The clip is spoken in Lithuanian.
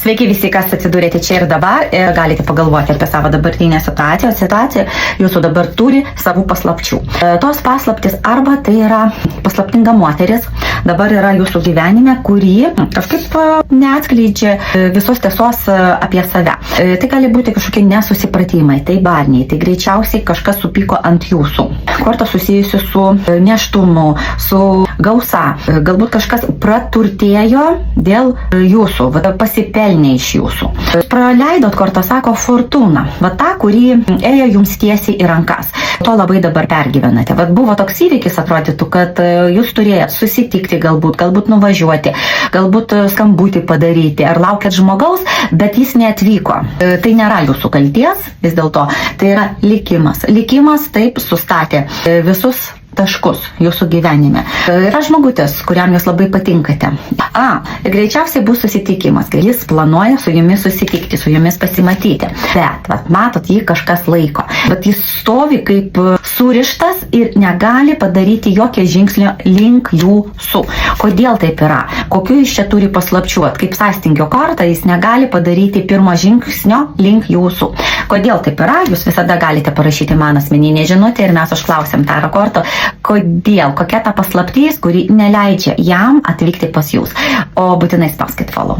Sveiki visi, kas atsidūrėte čia ir dabar ir galite pagalvoti apie savo dabartinę situaciją. Situacija jūsų dabar turi savų paslapčių. Tos paslaptis arba tai yra paslaptinga moteris, dabar yra jūsų gyvenime, kuri kažkaip neatskleidžia visos tiesos apie save. Tai gali būti kažkokie nesusipratimai, tai barniai, tai greičiausiai kažkas supyko ant jūsų. Korta susijusi su neštumu, su gausa. Galbūt kažkas praturtėjo dėl jūsų, pasipelnė iš jūsų. Praleidot, korta sako, fortūną, tą, kuri ėjo jums tiesiai į rankas. To labai dabar pergyvenate. Buvo toks įvykis, atrodytų, kad jūs turėjot susitikti galbūt nuvažiuoti, galbūt skambutį padaryti, ar laukiat žmogaus, bet jis neatvyko. Tai nėra jūsų kalties, vis dėlto, tai yra likimas. Likimas taip sustatė visus taškus jūsų gyvenime. Yra žmogutis, kuriam jūs labai patinkate. Greičiausiai bus susitikimas, kai jis planuoja su jumis susitikti, su jumis pasimatyti. Bet, matot, jį kažkas laiko. Bet jis stovi kaip surištas ir negali padaryti jokio žingsnio link jūsų. Kodėl taip yra? Kokiu jis čia turi paslapčių? Kaip sąstingio korta, jis negali padaryti pirmo žingsnio link jūsų. Kodėl taip yra? Jūs visada galite parašyti man asmeninę žinutę ir mes užklausėm tarą kortą. Kodėl? Kokia ta paslaptis, kuri neleidžia jam atvykti pas jūs? O būtinai spauskit follow.